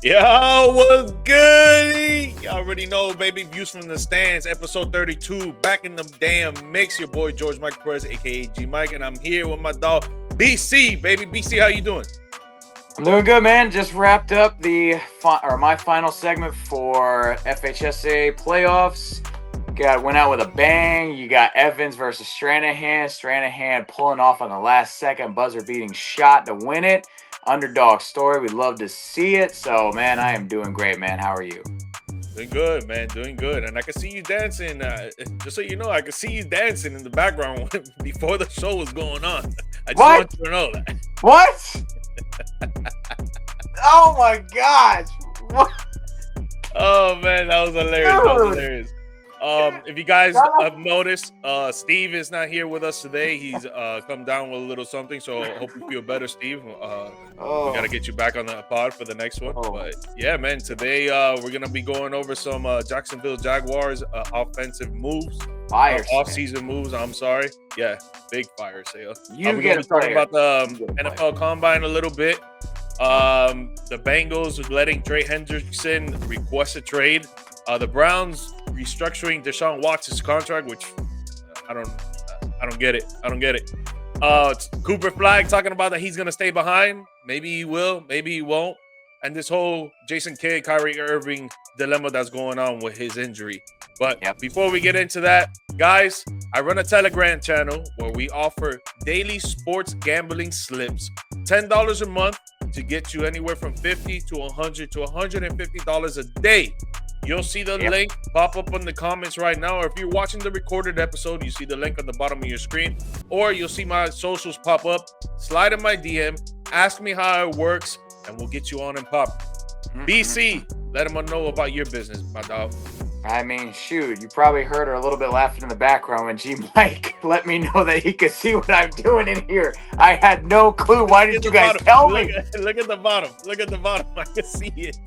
Yo, what's good? You already know, baby. Views from the stands, episode 32. Back in the damn mix. Your boy George Mike Perez, aka G Mike, and I'm here with my dog BC, baby. BC, how you doing? I'm doing good, man. Just wrapped up my final segment for FHSA playoffs. Went out with a bang. You got Evans versus Stranahan. Stranahan pulling off on the last second buzzer beating shot to win it. Underdog story. We'd love to see it. So, man, I am doing great, man. How are you? Doing good, man. Doing good. And I can see you dancing. Just so you know, I can see you dancing in the background before the show was going on. I just want you to know that. What? Oh my gosh! What? Oh man, that was hilarious. Dude. That was hilarious. If you guys have noticed, Steve is not here with us today. He's come down with a little something, so I hope you feel better, Steve. We gotta get you back on the pod for the next one. But yeah, man, today we're gonna be going over some Jacksonville Jaguars offensive moves, off-season moves. I'm sorry, yeah, big fire sale. We're gonna be talking about the NFL Combine a little bit. The Bengals letting Trey Hendrickson request a trade. The Browns restructuring Deshaun Watson's contract, which I don't get it. Cooper Flagg talking about that he's gonna stay behind. Maybe he will, maybe he won't. And this whole Jason Kidd, Kyrie Irving dilemma that's going on with his injury. But before we get into that, guys, I run a Telegram channel where we offer daily sports gambling slips, $10 a month to get you anywhere from $50 to $100 to $150 a day. You'll see the link pop up in the comments right now, or if you're watching the recorded episode, you see the link on the bottom of your screen, or you'll see my socials pop up. Slide in my DM, ask me how it works, and we'll get you on and pop. BC, let them know about your business, my dog. I mean, shoot, you probably heard her a little bit laughing in the background when G Mike let me know that he could see what I'm doing in here. I had no clue. Why did you guys tell me? Look at the bottom. Look at the bottom. I can see it.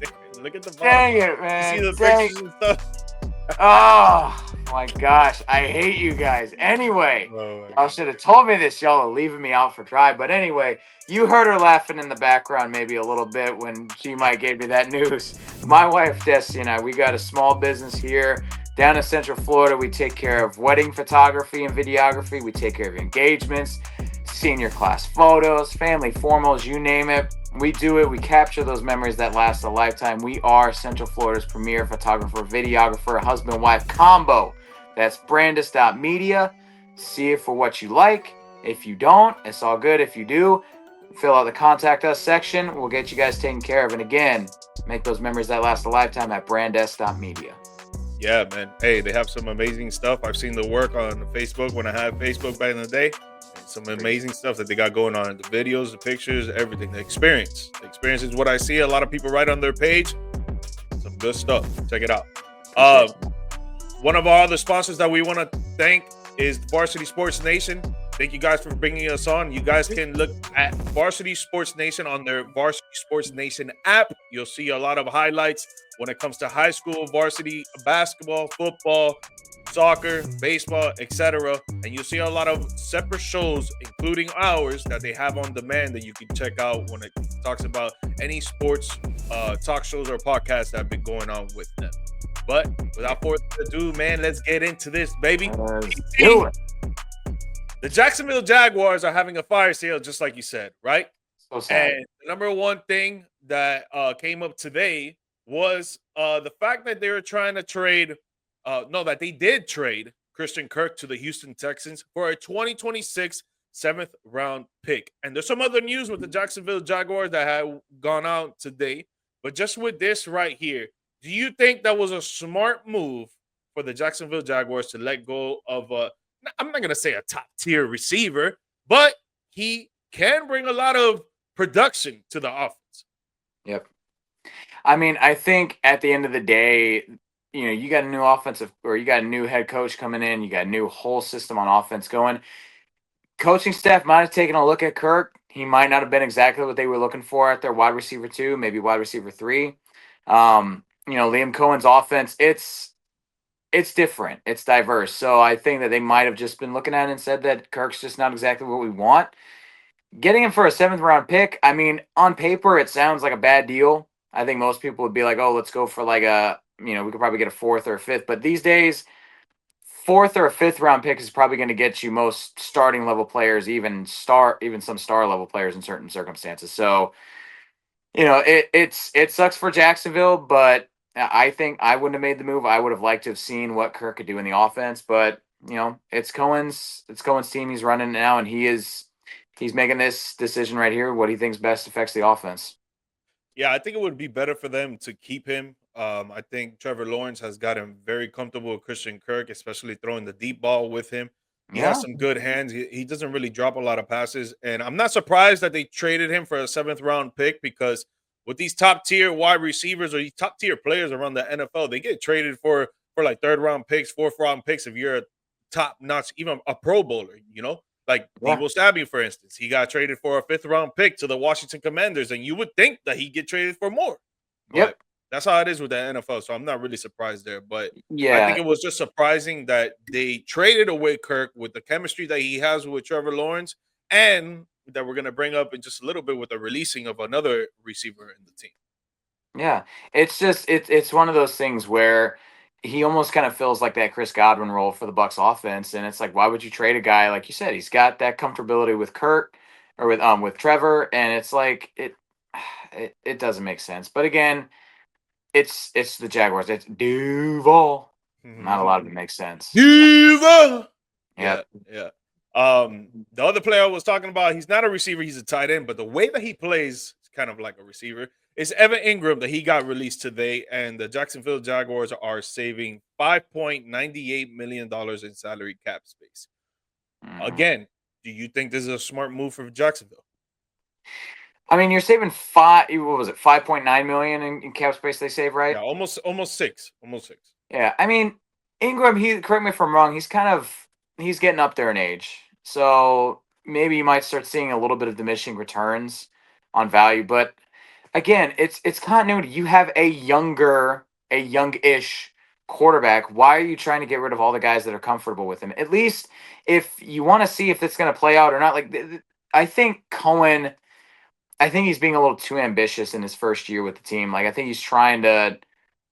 Look at the bottom. Dang it, man. You see the pictures and stuff. Oh, my gosh. I hate you guys. Anyway, y'all should have told me this. Y'all are leaving me out for dry. But anyway, you heard her laughing in the background maybe a little bit when G Mike gave me that news. My wife, Destiny, and I, we got a small business here down in Central Florida. We take care of wedding photography and videography. We take care of engagements, senior class photos, family formals, you name it. We do it. We capture those memories that last a lifetime. We are Central Florida's premier photographer, videographer, husband-wife combo. That's Brandis.media. See it for what you like. If you don't, it's all good. If you do, fill out the contact us section. We'll get you guys taken care of. And again, make those memories that last a lifetime at Brandis.media. Yeah, man. Hey, they have some amazing stuff. I've seen the work on Facebook when I had Facebook back in the day. Some amazing stuff that they got going on. The videos, the pictures, everything. The experience. The experience is what I see. A lot of people write on their page. Some good stuff. Check it out. One of our other sponsors that we want to thank is Varsity Sports Nation. Thank you guys for bringing us on. You guys can look at Varsity Sports Nation on their Varsity Sports Nation app. You'll see a lot of highlights when it comes to high school, varsity, basketball, football, soccer, baseball, etc. And you'll see a lot of separate shows, including ours, that they have on demand that you can check out when it talks about any sports talk shows or podcasts that have been going on with them. But without further ado, man, let's get into this, baby. Do it. The Jacksonville Jaguars are having a fire sale, just like you said, right? So sad. And the number one thing that came up today was the fact that they were trying to trade that they did trade Christian Kirk to the Houston Texans for a 2026 7th round pick. And there's some other news with the Jacksonville Jaguars that have gone out today. But just with this right here, do you think that was a smart move for the Jacksonville Jaguars to let go of I'm not going to say a top tier receiver, but he can bring a lot of production to the offense? Yep. I mean, I think at the end of the day, you got a new you got a new head coach coming in, you got a new whole system on offense going. Coaching staff might have taken a look at Kirk. He might not have been exactly what they were looking for at their wide receiver 2, maybe wide receiver 3. Liam Cohen's offense, it's different. It's diverse. So I think that they might have just been looking at it and said that Kirk's just not exactly what we want. Getting him for a 7th round pick, I mean, on paper, it sounds like a bad deal. I think most people would be like, oh, let's go for like we could probably get a fourth or a fifth. But these days, fourth or a fifth round pick is probably going to get you most starting level players, even some star level players in certain circumstances. So, it sucks for Jacksonville, but I think I wouldn't have made the move. I would have liked to have seen what Kirk could do in the offense, but it's Cohen's team. He's running now, and he's making this decision right here. What he thinks best affects the offense. Yeah, I think it would be better for them to keep him. I think Trevor Lawrence has gotten very comfortable with Christian Kirk, especially throwing the deep ball with him. He has Yeah, some good hands. He doesn't really drop a lot of passes. And I'm not surprised that they traded him for a seventh round pick because with these top tier wide receivers or these top tier players around the NFL, they get traded for like third round picks, fourth round picks if you're a top notch, even a pro bowler. Like yeah, Debo Samuel, for instance, he got traded for a fifth round pick to the Washington Commanders, and you would think that he'd get traded for more. But yep, that's how it is with the NFL. So I'm not really surprised there. But I think yeah. it was just surprising that they traded away Kirk with the chemistry that he has with Trevor Lawrence, and that we're going to bring up in just a little bit with the releasing of another receiver in the team. Yeah, it's one of those things where he almost kind of feels like that Chris Godwin role for the Bucks offense, and it's like, why would you trade a guy like you said? He's got that comfortability with Kurt or with Trevor, and it's like it doesn't make sense. But again, it's the Jaguars. It's Duval. Not a lot of it makes sense. So, Diva. Yeah, yep. yeah. The other player I was talking about, he's not a receiver, he's a tight end, but the way that he plays is kind of like a receiver. It's Evan Engram that he got released today, and the Jacksonville Jaguars are saving $5.98 million in salary cap space. Mhm. Again, do you think this is a smart move for Jacksonville? I mean, you're saving five. What was it? 5.9 million in cap space they save, Yeah, right? almost six. Almost six. Yeah, I mean Ingram. He correct me if I'm wrong. He's getting up there in age, so maybe you might start seeing a little bit of diminishing returns on value. But again, it's continuity. You have a youngish quarterback. Why are you trying to get rid of all the guys that are comfortable with him? At least if you want to see if it's going to play out or not. Like I think Cohen. I think he's being a little too ambitious in his first year with the team. Like I think he's trying to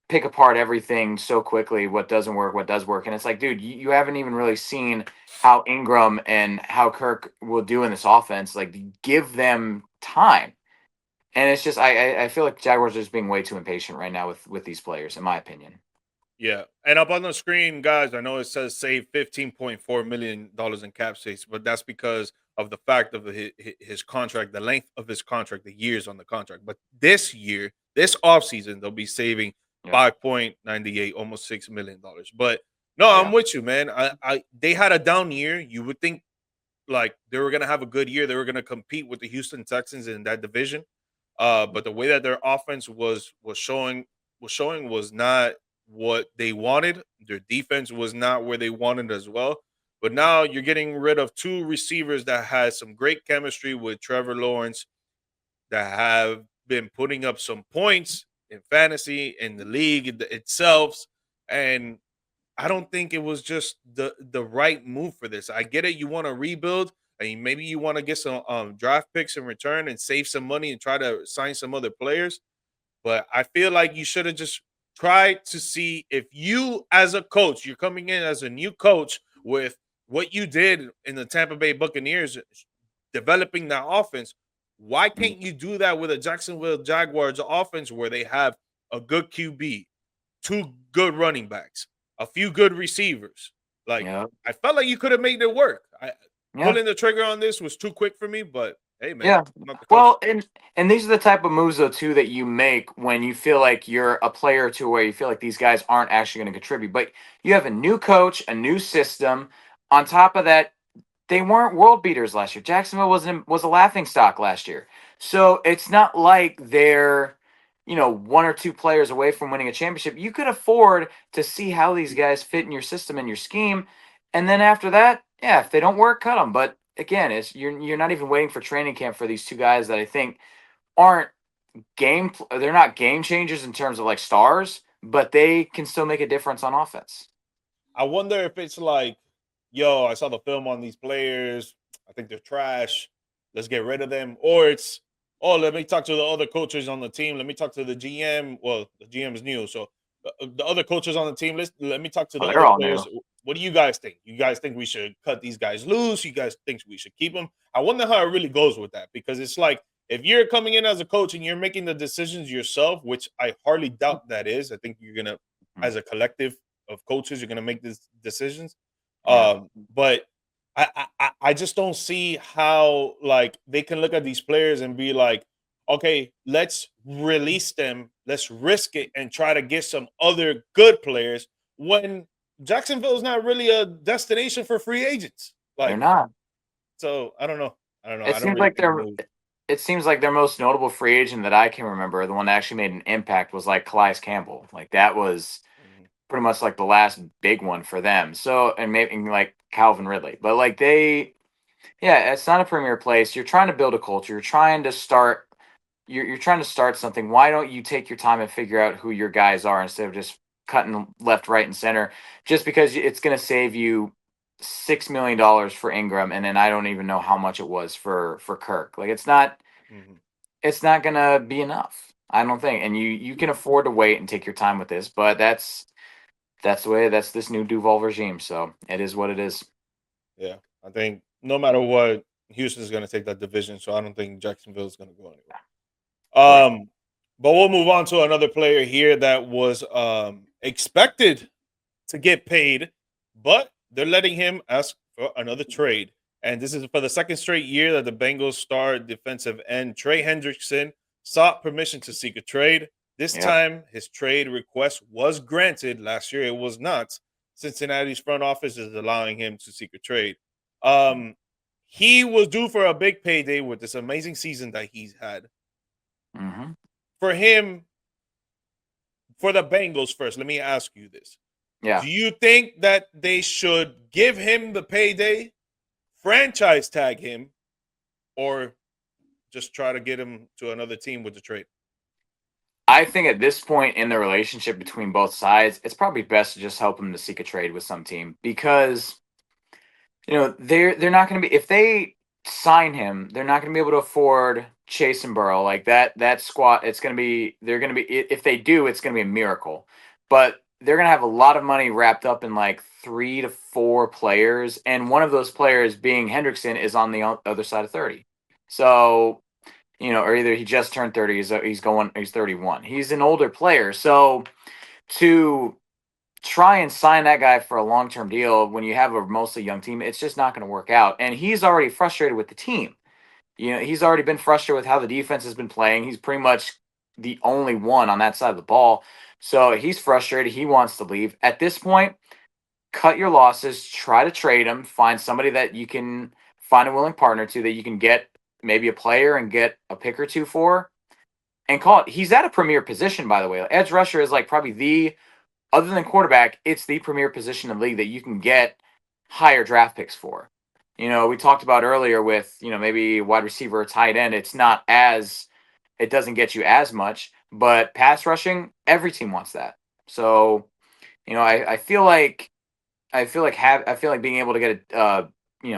pick apart everything so quickly, what doesn't work, what does work. And it's like, dude, you haven't even really seen how Ingram and how Kirk will do in this offense. Like, give them time. And it's just, I feel like Jaguars are just being way too impatient right now with these players, in my opinion. Yeah. And up on the screen, guys, I know it says save $15.4 million in cap space, but that's because of the fact of his contract, the length of his contract, the years on the contract. But this year, this offseason, they'll be saving Yep. 5.98, almost $6 million. But no, I'm Yeah. with you, man. I they had a down year. You would think like they were gonna have a good year. They were gonna compete with the Houston Texans in that division. But the way that their offense was showing was not what they wanted. Their defense was not where they wanted as well. But now you're getting rid of two receivers that had some great chemistry with Trevor Lawrence, that have been putting up some points in fantasy in the league itself. And I don't think it was just the right move for this. I get it. You want to rebuild, and maybe you want to get some draft picks in return and save some money and try to sign some other players. But I feel like you should have just tried to see if you, as a coach, you're coming in as a new coach with what you did in the Tampa Bay Buccaneers, developing that offense. Why can't you do that with a Jacksonville Jaguars offense where they have a good QB, two good running backs, a few good receivers? Like, Yeah. I felt like you could have made it work. Yeah. Pulling the trigger on this was too quick for me, but hey, man, Yeah. I'm not the coach. Well, and these are the type of moves though too that you make when you feel like you're a player to where you feel like these guys aren't actually going to contribute. But you have a new coach, a new system. On top of that, they weren't world beaters last year. Jacksonville was a laughing stock last year. So it's not like they're, one or two players away from winning a championship. You could afford to see how these guys fit in your system and your scheme. And then after that, yeah, if they don't work, cut them. But again, you're not even waiting for training camp for these two guys that I think aren't they're not game changers in terms of like stars, but they can still make a difference on offense. I wonder if it's like, yo, I saw the film on these players. I think they're trash. Let's get rid of them. Or it's oh, let me talk to the other coaches on the team. Let me talk to the GM. Well, the GM is new, so the other coaches on the team. Let me talk to the Oh, they're other all new. players. What do you guys think? You guys think we should cut these guys loose? You guys think we should keep them? I wonder how it really goes with that, because it's like if you're coming in as a coach and you're making the decisions yourself, which I hardly doubt that is. I think you're gonna, Mhm. as a collective of coaches, you're gonna make these decisions. Yeah. But I just don't see how like they can look at these players and be like, okay, let's release them, let's risk it and try to get some other good players when Jacksonville is not really a destination for free agents. They're Like, not. so I don't know. I don't know. It I don't seems really like think the they're. move. It seems like their most notable free agent that I can remember, the one that actually made an impact, was like Calais Campbell. Like that was Mhm. pretty much like the last big one for them. So, and maybe like Calvin Ridley, but like yeah, it's not a premier place. You're trying to build a culture. You're trying to start. You're trying to start something. Why don't you take your time and figure out who your guys are instead of just cutting left, right, and center? Just because it's going to save you $6 million for Ingram, and then I don't even know how much it was for Kirk. Like Mhm. it's not going to be enough. I don't think. And you can afford to wait and take your time with this, but that's the way. That's this new Duval regime. So it is what it is. Yeah, I think no matter what, Houston's going to take that division, so I don't think Jacksonville is going to go anywhere. Correct. But we'll move on to another player here that was expected to get paid, but they're letting him ask for another trade. And this is for the second straight year that the Bengals star defensive end Trey Hendrickson sought permission to seek a trade. This Yep. time, his trade request was granted. Last year, it was not. Cincinnati's front office is allowing him to seek a trade. Um, he was due for a big payday with this amazing season that he's had. Mm-hmm. For him, for the Bengals first, let me ask you this. Yeah. Do you think that they should give him the payday, franchise tag him, or just try to get him to another team with the trade? I think at this point in the relationship between both sides, it's probably best to just help him to seek a trade with some team because they're not going to be, if they sign him, they're not going to be able to afford Chase and Burrow like that squad. It's going to be they're going to be if they do, it's going to be a miracle, but they're going to have a lot of money wrapped up in like 3 to 4 players, and one of those players being Hendrickson is on the other side of 30. So or either he just turned 30, he's 31. He's an older player. So to try and sign that guy for a long-term deal when you have a mostly young team, it's just not going to work out. And he's already frustrated with the team. He's already been frustrated with how the defense has been playing. He's pretty much the only one on that side of the ball. So he's frustrated. He wants to leave. At this point, cut your losses, try to trade him, find somebody that you can find a willing partner to that you can get maybe a player and get a pick or two for and call it. He's at a premier position, by the way. Edge rusher is like probably other than quarterback, it's the premier position in the league that you can get higher draft picks for. We talked about earlier with, maybe wide receiver or tight end. It doesn't get you as much, but pass rushing, every team wants that. So, I feel like being able to get a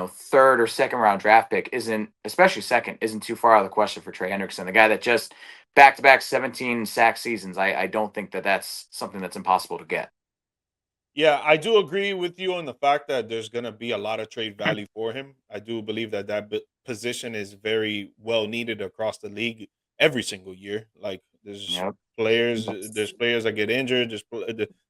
third or second round draft pick isn't, especially second, isn't too far out of the question for Trey Hendrickson, the guy that just back to back 17 sack seasons. I don't think that that's something that's impossible to get. Yeah, I do agree with you on the fact that there's going to be a lot of trade value for him. I do believe that position is very well needed across the league every single year. Like Yep. there's players that get injured,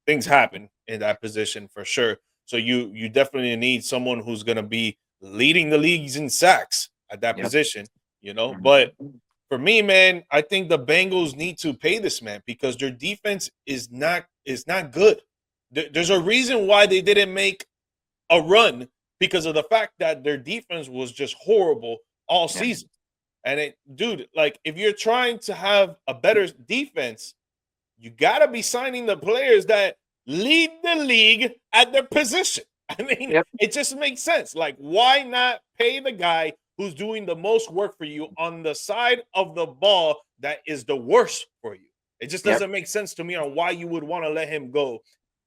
things happen in that position for sure. So you definitely need someone who's going to be leading the leagues in sacks at that Yep. position. But Mhm. for me, man, I think the Bengals need to pay this man because their defense is not good. There's a reason why they didn't make a run because of the fact that their defense was just horrible all Yep. season. And dude, like if you're trying to have a better defense, you got to be signing the players that lead the league at their position. I mean, Yep. it just makes sense. Like, why not pay the guy who's doing the most work for you on the side of the ball that is the worst for you? It just Yep. doesn't make sense to me on why you would want to let him go.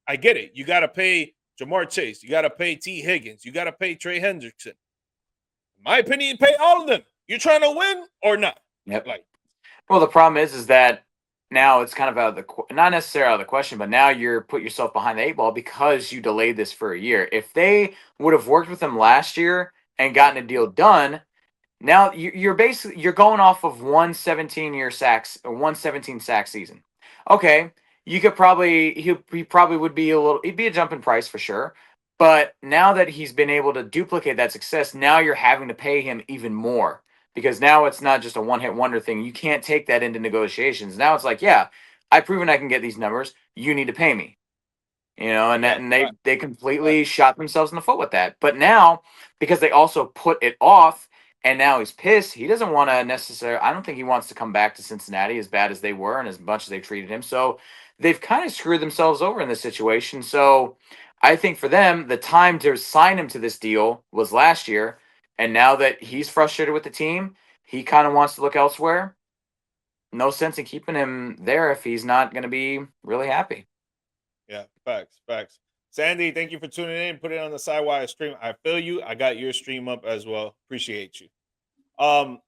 I get it. You got to pay Jamar Chase. You got to pay T. Higgins. You got to pay Trey Hendrickson. In my opinion, pay all of them. You're trying to win or not? Yep. Like, Well, the problem is that now it's kind of out of the not necessarily out of the question, but now you're put yourself behind the eight ball because you delayed this for a year. If they would have worked with him last year and yeah, gotten a deal done, now you're basically you're going off of 117 year sacks or 117 sack season. Okay, you could probably he probably would be a little he'd be a jump in price for sure. But now that he's been able to duplicate that success, now you're having to pay him even more because now it's not just a one hit wonder thing. You can't take that into negotiations. Now it's like, yeah, I've proven I can get these numbers. You need to pay me. And that yeah, and fact, they fact. completely shot themselves in the foot with that. But now, because they also put it off, and now he's pissed, he doesn't want to necessarily. I don't think he wants to come back to Cincinnati as bad as they were and as much as they treated him. So they've kind of screwed themselves over in this situation. So I think for them, the time to sign him to this deal was last year, and now that he's frustrated with the team, he kind of wants to look elsewhere. No sense in keeping him there if he's not going to be really happy. Yeah, facts, facts. Sandy, thank you for tuning in. Put it on the Sidewire stream. I feel you. I got your stream up as well. Appreciate you. Um,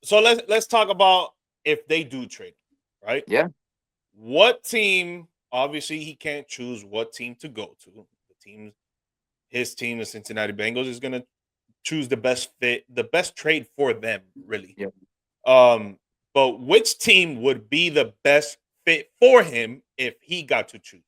so let's talk about if they do trade, right? Yeah. What team? Obviously, he can't choose what team to go to. His team, the Cincinnati Bengals, is gonna choose the best fit, the best trade for them, really. Yeah. Um, but which team would be the best fit for him if he got to choose?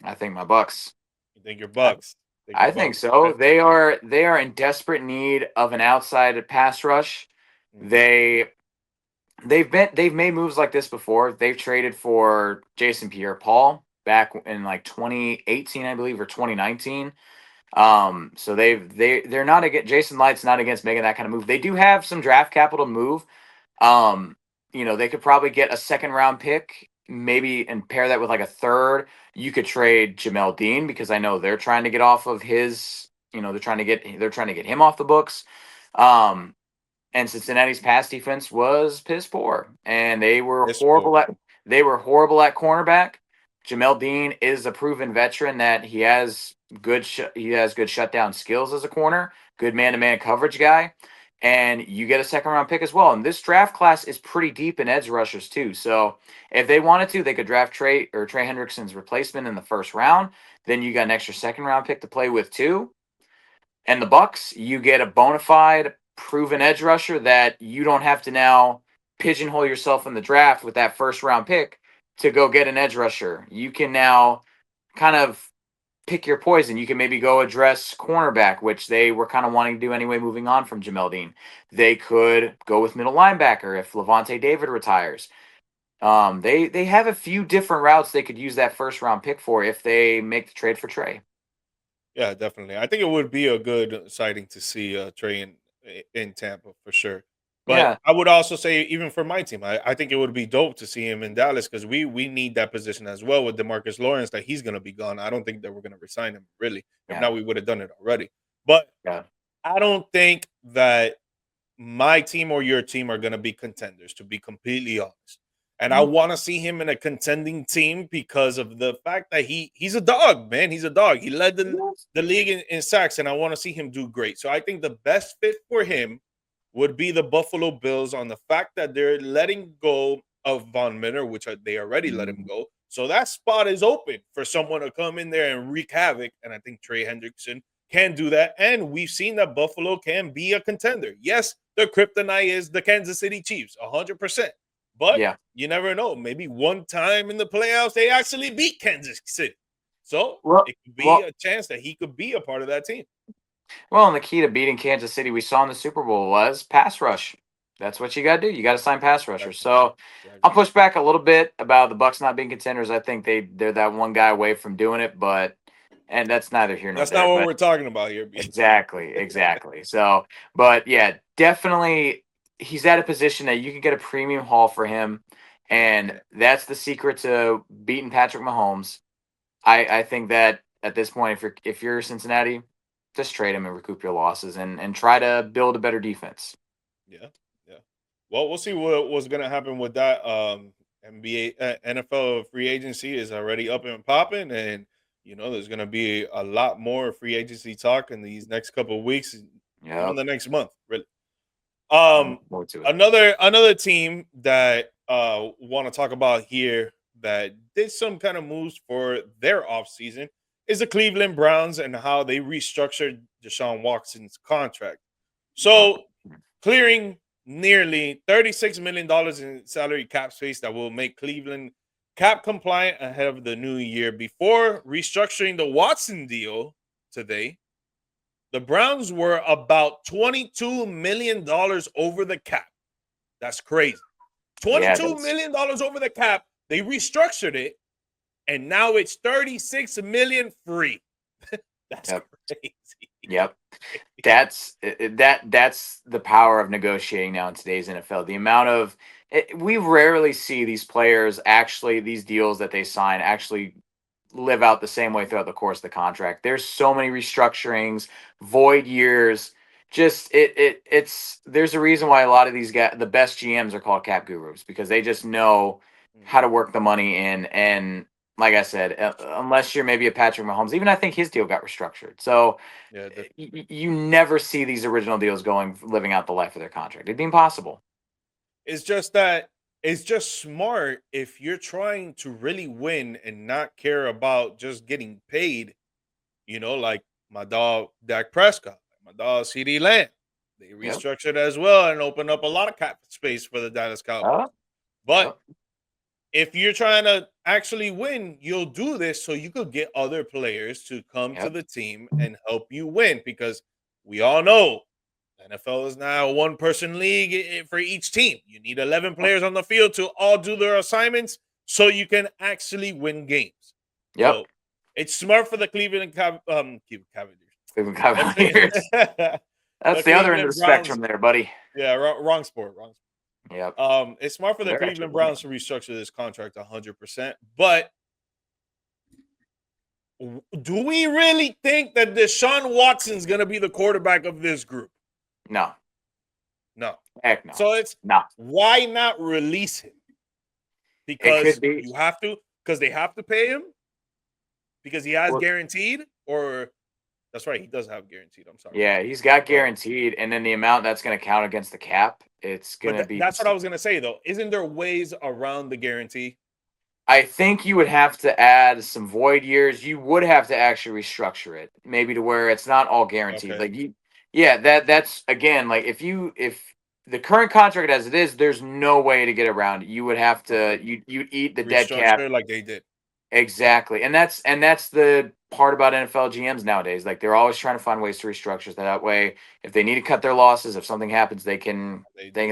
I think my Bucks. You think your I, Bucks? Think your I think Bucks? so. Okay. They are in desperate need of an outside pass rush. Mhm. They've made moves like this before. They've traded for Jason Pierre-Paul back in like 2018, I believe, or 2019. So they're not against Jason Light's not against making that kind of move. They do have some draft capital to move. Um, they could probably get a second round pick, maybe, and pair that with like a third. You could trade Jamel Dean because I know they're trying to get off of his. They're trying to get him off the books. Um, and Cincinnati's pass defense was piss poor, and It's poor. they were horrible at cornerback. Jamel Dean is a proven veteran that he has good shutdown skills as a corner, good man to man coverage guy, and you get a second round pick as well. And this draft class is pretty deep in edge rushers too. So if they wanted to, they could draft Trey Hendrickson's replacement in the first round. Then you got an extra second round pick to play with too. And the Bucks, you get a bona fide, proven edge rusher that you don't have to now pigeonhole yourself in the draft with that first round pick to go get an edge rusher. You can now kind of pick your poison. You can maybe go address cornerback, which they were kind of wanting to do anyway, moving on from Jamel Dean. They could go with middle linebacker if Levante David retires. They have a few different routes they could use that first round pick for if they make the trade for Trey. Yeah, definitely. I think it would be a good sighting to see Trey in Tampa for sure. But Yeah, I would also say, even for my team, I think it would be dope to see him in Dallas because we need that position as well with Demarcus Lawrence that he's going to be gone. I don't think that we're going to resign him really. If yeah, not, we would have done it already. But yeah. I don't think that my team or your team are going to be contenders, to be completely honest. And I Mm. want to see him in a contending team because of the fact that he's a dog, man. He's a dog. He led the league in sacks, and I want to see him do great. So I think the best fit for him would be the Buffalo Bills on the fact that they're letting go of Von Miller, which they already let him Mm. go. So that spot is open for someone to come in there and wreak havoc. And I think Trey Hendrickson can do that. And we've seen that Buffalo can be a contender. Yes, their kryptonite is the Kansas City Chiefs, 100%. But Yeah. you never know. Maybe one time in the playoffs, they actually beat Kansas City. So Well, it could be well, a chance that he could be a part of that team. and the key to beating Kansas City we saw in the Super Bowl was pass rush. That's what you got to do. You got to sign pass rushers. Exactly. So I'll Exactly. push back a little bit about the Bucks not being contenders. I think they're that one guy away from doing it, and that's neither here nor That's not there. what But we're talking about here, B. exactly, exactly. So, but yeah, definitely he's at a position that you can get a premium haul for him, Yeah. and that's the secret to beating Patrick Mahomes. I think that at this point, if you're Cincinnati, just trade him and recoup your losses and try to build a better defense. Yeah. Yeah. Well, we'll see what's going to happen with that. NBA, NFL free agency is already up and popping, and there's going to be a lot more free agency talk in these next couple of weeks, even Yep. the next month, really. More to it. Another team that want to talk about here that did some kind of moves for their offseason is the Cleveland Browns and how they restructured Deshaun Watson's contract. So clearing nearly $36 million in salary cap space that will make Cleveland cap compliant ahead of the new year. Before restructuring the Watson deal today, the Browns were about $22 million over the cap. That's crazy. $22 million over the cap. They restructured it, and now it's $36 million free. That's crazy. Yep. That's the power of negotiating now in today's NFL. The amount of we rarely see these players actually, these deals that they sign actually live out the same way throughout the course of the contract. There's so many restructurings, void years. Just it's there's a reason why a lot of these guys, the best GMs, are called cap gurus, because they just know how to work the money in. And like I said, unless you're maybe a Patrick Mahomes, even I think his deal got restructured. So you never see these original deals living out the life of their contract. It'd be impossible. It's just that it's just smart if you're trying to really win and not care about just getting paid. You know, like my dog Dak Prescott, my dog CD Lamb. They restructured as well and opened up a lot of cap space for the Dallas Cowboys. But if you're trying to actually win, you'll do this so you could get other players to come to the team and help you win, because we all know the NFL is now a one-person league for each team. You need 11 players on the field to all do their assignments so you can actually win games. Yep. So it's smart for the Cleveland Cavaliers. Cleveland Cavaliers. That's the other end of the spectrum there, buddy. Yeah, wrong sport. Yep. It's smart for the Cleveland Browns to restructure this contract 100%. But do we really think that Deshaun Watson's going to be the quarterback of this group? No. Heck no. So why not release him? Because you have to, because they have to pay him? Because he has guaranteed? Or that's right, he does have guaranteed. I'm sorry. Yeah, he's got guaranteed, and then the amount that's going to count against the cap, it's going to be. That's what I was going to say, though. Isn't there ways around the guarantee? I think you would have to add some void years. You would have to actually restructure it, maybe to where it's not all guaranteed. Okay. Like that's again, like if the current contract as it is, there's no way to get around it. You would have to you eat the dead cap like they did. Exactly. And that's the part about NFL GMs nowadays. Like, they're always trying to find ways to restructure, so that way if they need to cut their losses, if something happens, they can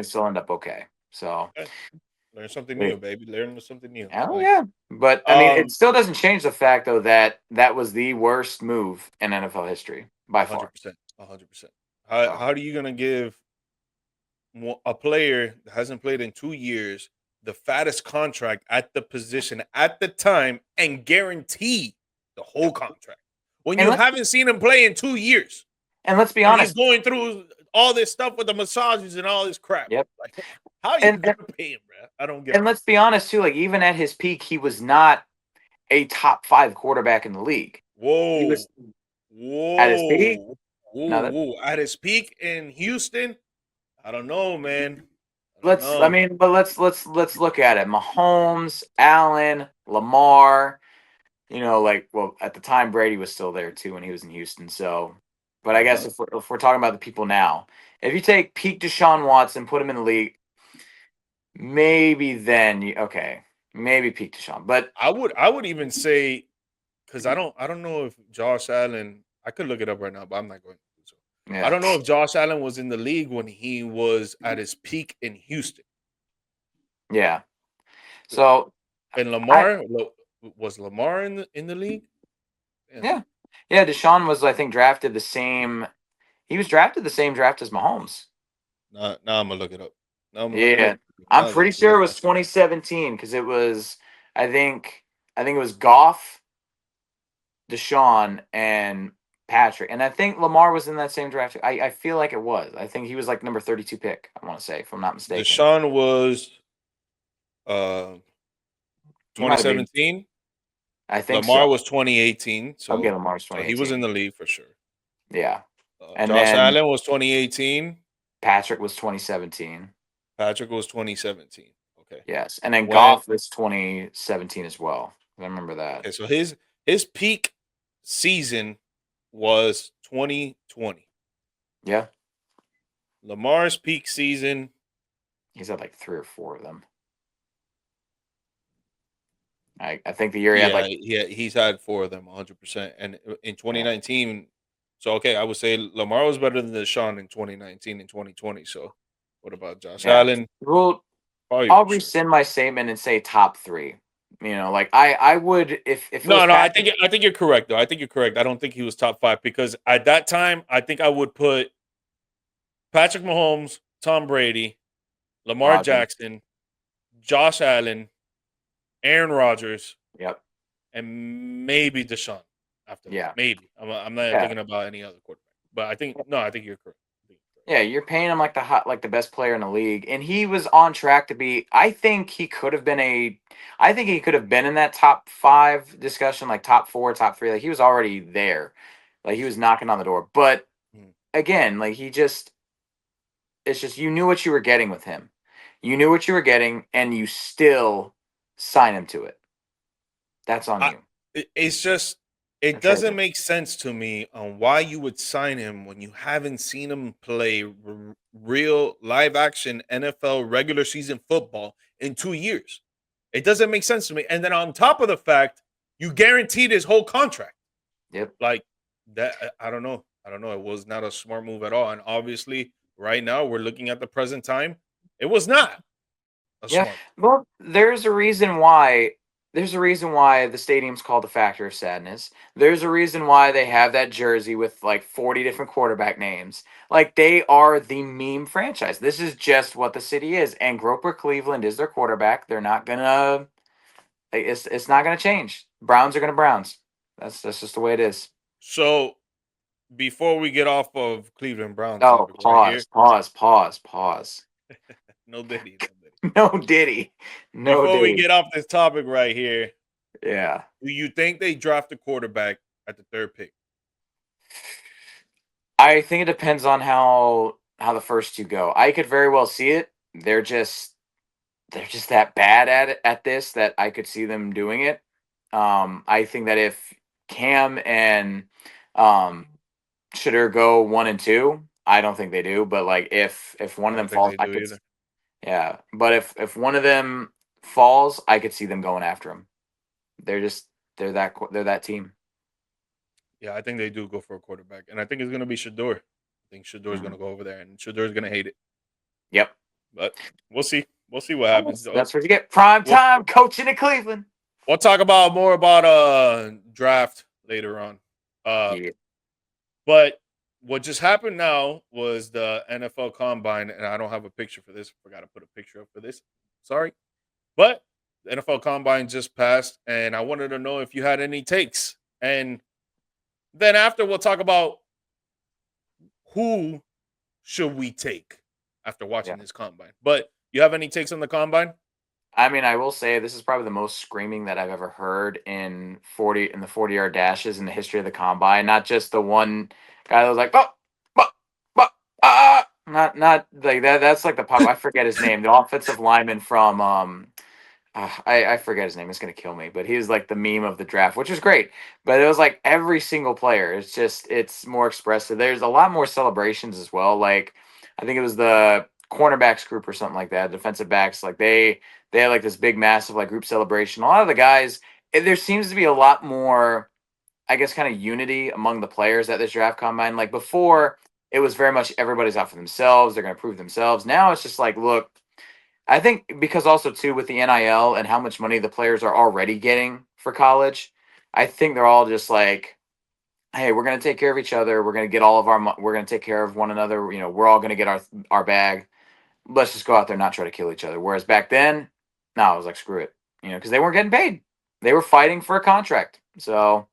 still end up okay. So learn something new, baby. Learn something new. Oh yeah. But I mean, it still doesn't change the fact though that was the worst move in NFL history by far. 100%. How are you going to give a player that hasn't played in 2 years the fattest contract at the position at the time and guarantee the whole contract when you haven't seen him play in 2 years? And let's be honest, he's going through all this stuff with the massages and all this crap. Yep. Like, how are you going to pay him, bro? I don't get it. And let's be honest too, like, even at his peak, he was not a top 5 quarterback in the league. Whoa. He was at his peak. At his peak in Houston, I don't know, man. Let's look at it. Mahomes, Allen, Lamar, at the time Brady was still there too when he was in Houston. So, but I guess if we're talking about the people now, if you take peak Deshaun Watson, put him in the league, maybe then maybe peak Deshaun. But I would even say, because I don't know if Josh Allen, I could look it up right now, but I'm not going to. Yeah. I don't know if Josh Allen was in the league when he was at his peak in Houston. Yeah. So, and Lamar was Lamar in the league? Yeah. Deshaun was, I think, drafted the same. He was drafted the same draft as Mahomes. Now I'm gonna look it up. I'm pretty sure it was 2017 because it was. I think it was Goff, Deshaun, and Patrick, and I think Lamar was in that same draft. I feel like it was. I think he was like number 32 pick, I want to say, if I'm not mistaken. Deshaun was 2017. I think Lamar was 2018. So okay, Lamar's 2018. So he was in the league for sure. Yeah. And Josh Allen was 2018. Patrick was 2017. Patrick was 2017. Okay. Yes, and then When Goff was 2017 as well. I remember that. Okay, so his peak season was 2020. Yeah, Lamar's peak season, he's had like 3 or 4 of them. I think the year he had like he's had 4 of them, 100%. And in 2019, so okay, I would say Lamar was better than Deshaun in 2019 and 2020. So, what about Josh Allen? Well, Probably I'll for sure. rescind my statement and say top 3. Like I would if it was No, I Patrick. think you're correct though. I think you're correct. I don't think he was top 5 because at that time, I think I would put Patrick Mahomes, Tom Brady, Lamar Rodgers. Jackson, Josh Allen, Aaron Rodgers, Yep. and maybe Deshaun after that. Yeah. Maybe. I'm not thinking about any other quarterback. But I think you're correct. Yeah, you're paying him like the best player in the league, and he was on track to be. I think he could have been in that top 5 discussion, like top 4, top 3. Like he was already there, like he was knocking on the door. But again, like it's just you knew what you were getting with him. You knew what you were getting, and you still sign him to it. That's on you. It's just it doesn't make sense to me on why you would sign him when you haven't seen him play real live action NFL regular season football in 2 years. It doesn't make sense to me. And then on top of the fact, you guaranteed his whole contract. Yep. Like that, I don't know. It was not a smart move at all. And obviously, right now we're looking at the present time. It was not a smart move. Well, there's a reason why. There's a reason why the stadium's called the Factory of Sadness. There's a reason why they have that jersey with like 40 different quarterback names. Like they are the meme franchise. This is just what the city is. And Groper Cleveland is their quarterback. They're not gonna. It's not gonna change. Browns are gonna Browns. That's just the way it is. So before we get off of Cleveland Brown Oh, topic right here, pause. no Diddy. No Diddy. No Before Diddy. we get off this topic right here, Yeah. do you think they draft a quarterback at the 3rd pick? I think it depends on how the first 2 go. I could very well see it. They're just that bad at this that I could see them doing it. I think that if Cam and Shedeur go 1 and 2, I don't think they do. But like if one of them falls, I could. Yeah, but if one of them falls, I could see them going after him. They're that team. Yeah, I think they do go for a quarterback, and I think it's going to be Shedeur. I think Shedeur is going to go over there, and Shedeur is going to hate it. Yep. But we'll see. We'll see what happens. That's what you get. Prime time coaching in Cleveland. We'll talk more about draft later on. But what just happened now was the NFL Combine, and I don't have a picture for this. Forgot to put a picture up for this. Sorry. But the NFL Combine just passed, and I wanted to know if you had any takes. And then after, we'll talk about who should we take after watching this Combine. But you have any takes on the Combine? I mean, I will say this is probably the most screaming that I've ever heard in the 40-yard dashes in the history of the Combine. Not just the one guy that was like, not like that. That's like the pop. I forget his name. The offensive lineman from I forget his name. It's gonna kill me. But he was like the meme of the draft, which is great. But it was like every single player. It's more expressive. There's a lot more celebrations as well. Like I think it was the cornerbacks group or something like that. Defensive backs, like they had like this big, massive like group celebration. A lot of the guys, there seems to be a lot more, I guess, kind of unity among the players at this draft combine. Like before, it was very much everybody's out for themselves. They're going to prove themselves. Now it's just like, look, I think because also too with the NIL and how much money the players are already getting for college, I think they're all just like, hey, we're going to take care of each other. We're going to get all of we're going to take care of one another. You know, we're all going to get our bag. Let's just go out there and not try to kill each other. Whereas back then, no, I was like, screw it. You know, because they weren't getting paid. They were fighting for a contract. So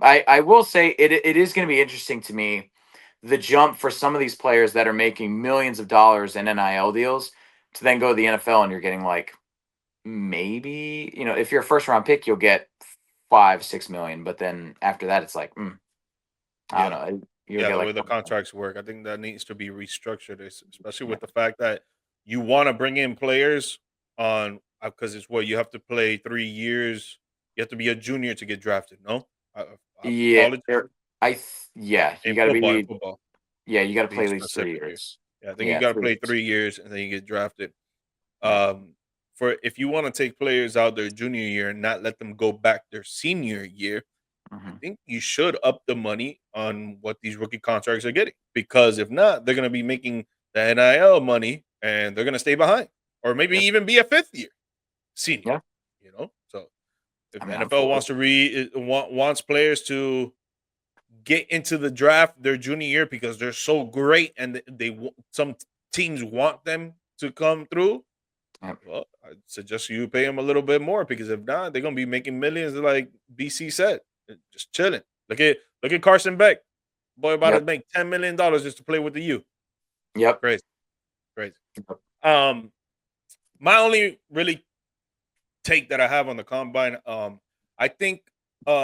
I will say it is going to be interesting to me, the jump for some of these players that are making millions of dollars in NIL deals to then go to the NFL and you're getting like maybe, you know, if you're a first round pick, you'll get 5-6 million. But then after that, it's like, I don't know. you'll Yeah, get the like way the contracts work, I think that needs to be restructured, especially yeah, with the fact that you want to bring in players on because it's what you have to play 3 years. You have to be a junior to get drafted. No, yeah, college yeah, you in got to football, in be football, yeah, you got to play being at least three specific here. years. Yeah, I think you Yeah, got to three play years. 3 years and then you get drafted. Yeah. Um, for if you want to take players out their junior year and not let them go back their senior year, I Hmm. think you should up the money on what these rookie contracts are getting because if not, they're going to be making the NIL money and they're going to stay behind, or maybe Yep. even be a fifth year senior. Yeah. So if I the mean, I'm NFL for it. wants to wants players to get into the draft their junior year because they're so great and some teams want them to come through. Yep. Well, I suggest you pay them a little bit more because if not, they're gonna be making millions, like BC said, just chilling. Look at Carson Beck, boy, about to Yep. make $10 million just to play with the U. Yep. Crazy, crazy. Yep. Um, my only really take that I have on the combine, I think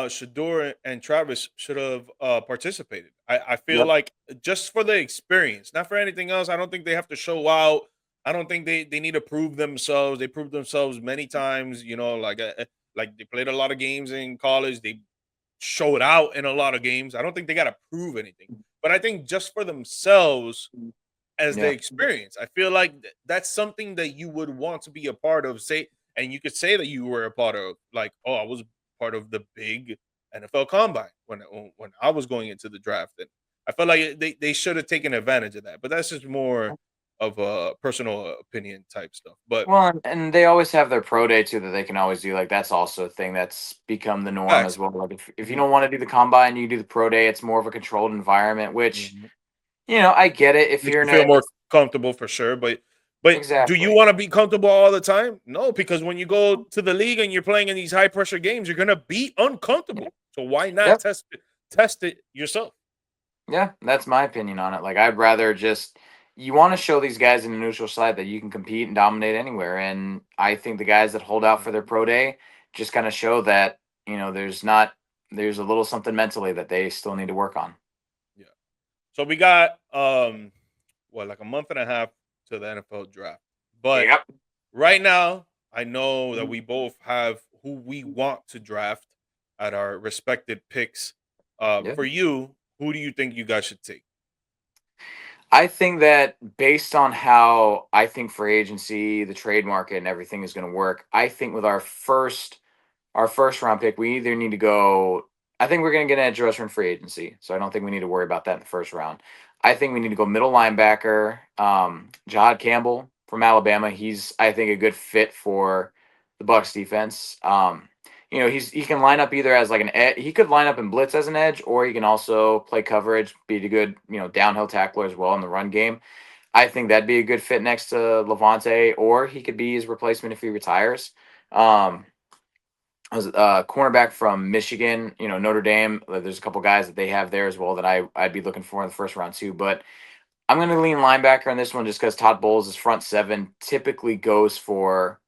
Shador and Travis should have participated. I feel Yep. like just for the experience, not for anything else. I don't think they have to show out. I don't think they need to prove themselves. They proved themselves many times. Like they played a lot of games in college. They showed out in a lot of games. I don't think they got to prove anything. But I think just for themselves, as the Yeah. experience. I feel like that's something that you would want to be a part of. Say, and you could say that you were a part of, like, oh, I was part of the big NFL Combine when I was going into the draft, and I felt like they should have taken advantage of that. But that's just more of a personal opinion type stuff. But Well, and they always have their pro day too that they can always do. Like that's also a thing that's become the norm facts. as well. Like if you Mhm, don't want to do the combine, you do the pro day. It's more of a controlled environment, which mhm. I get it. If Makes you're you in feel a more comfortable for sure. But do you exactly, want to be comfortable all the time? No, because when you go to the league and you're playing in these high pressure games, you're gonna be yeah, uncomfortable. So why not yep, test it yourself? yeah, that's my opinion on it. Like I'd rather just you want to show these guys in the neutral side that you can compete and dominate anywhere. And I think the guys that hold out for their Mhm. pro day just kind of show that there's a little something mentally that they still need to work on. Yeah. So we got like a month and a half to the NFL draft. But Yep. right now, I know that we both have who we want to draft at our respected picks. Yeah. For you, who do you think you guys should take? I think that based on how I think free agency, the trade market, and everything is going to work, I think with our first round pick, we either need to go. I think we're going to get an edge rusher in free agency, so I don't think we need to worry about that in the first round. I think we need to go middle linebacker, Jahad Campbell from Alabama. He's I think a good fit for the Bucks defense. He can line up either as like an edge. He could line up in blitz as an edge, or he can also play coverage, be a good downhill tackler as well in the run game. I think that'd be a good fit next to Levante, or he could be his replacement if he retires. Um, was cornerback from Michigan, Notre Dame. There's a couple guys that they have there as well that I'd be looking for in the first round too. But I'm going to lean linebacker on this one just because Todd Bowles' front seven typically goes for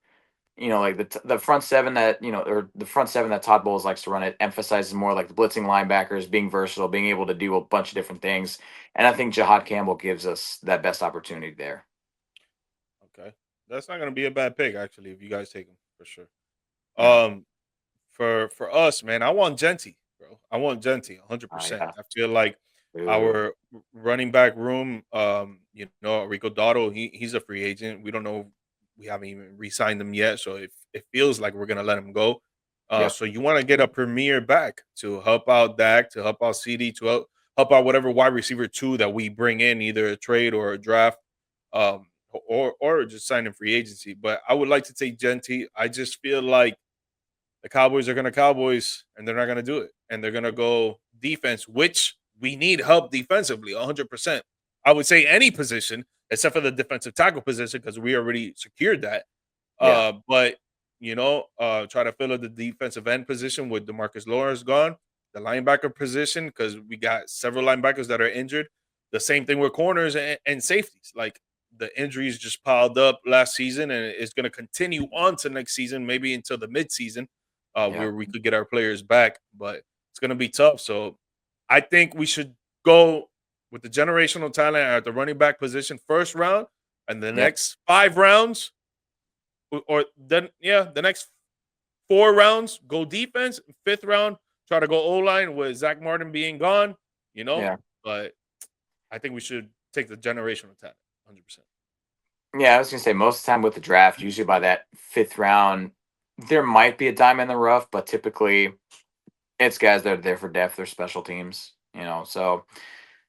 like the front seven that or the front seven that Todd Bowles likes to run. It emphasizes more like the blitzing linebackers, being versatile, being able to do a bunch of different things. And I think Jahad Campbell gives us that best opportunity there. Okay, that's not gonna be a bad pick actually if you guys take him for sure. Yeah. Um, for us, man, I want Genty, bro. I want Genty Oh 100%. yeah. I feel like Ooh. our running back room, Rico Dotto, he's a free agent. We don't know, we haven't even re-signed him yet, so it feels like we're gonna let him go. Yep. So you want to get a premier back to help out Dak, to help out CD, to help out whatever wide receiver two that we bring in, either a trade or a draft, or just sign in free agency. But I would like to take Genty. I just feel like the Cowboys are going to Cowboys and they're not going to do it. And they're going to go defense, which we need help defensively 100%. I would say any position except for the defensive tackle position because we already secured that. Yeah. But, try to fill in the defensive end position with DeMarcus Lawrence gone, the linebacker position because we got several linebackers that are injured. The same thing with corners and safeties. Like the injuries just piled up last season and it's going to continue on to next season, maybe until the midseason Yeah. where we could get our players back, but it's going to be tough. So I think we should go with the generational talent at the running back position first round, and the next 5 rounds, or then the next 4 rounds go defense. 5th round, try to go O-line with Zach Martin being gone. Yeah. But I think we should take the generational talent, 100%. Yeah, I was gonna say most of the time with the draft, usually by that 5th round, there might be a dime in the rough, but typically it's guys that are there for depth or special teams. So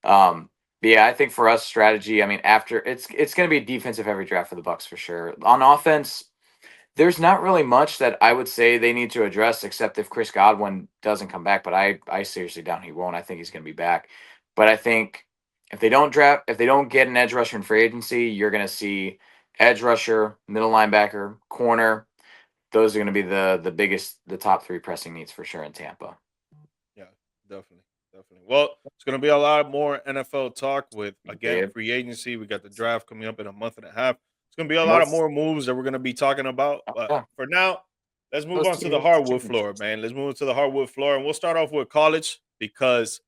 but yeah, I think for us strategy, I mean, after it's going to be a defensive heavy draft for the Bucks for sure. On offense, there's not really much that I would say they need to address except if Chris Godwin doesn't come back, but I seriously doubt he won't. I think he's going to be back. But I think if they don't get an edge rusher in free agency, you're going to see edge rusher, middle linebacker, corner. Those are going to be the top 3 pressing needs for sure in Tampa. Yeah, definitely. Well, it's going to be a lot more NFL talk with, again, free agency. We got the draft coming up in a month and a half. It's going to be a lot of more moves that we're going to be talking about. But for now, let's move on to the hardwood floor, man. Let's move to the hardwood floor. And we'll start off with college because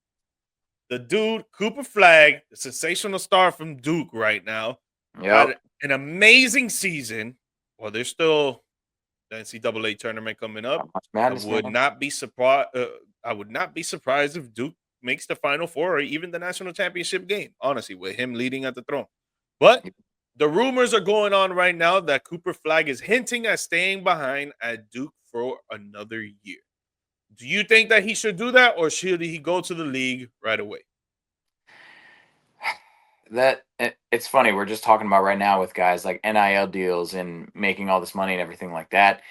the dude, Cooper Flagg, the sensational star from Duke right now, had an amazing season. Well, there's still the NCAA tournament coming up. I would not be surprised if Duke makes the Final Four or even the national championship game, honestly, with him leading at the throne. But the rumors are going on right now that Cooper Flagg is hinting at staying behind at Duke for another year. Do you think that he should do that, or should he go to the league right away? It's funny. We're just talking about right now with guys like NIL deals and making all this money and everything like that.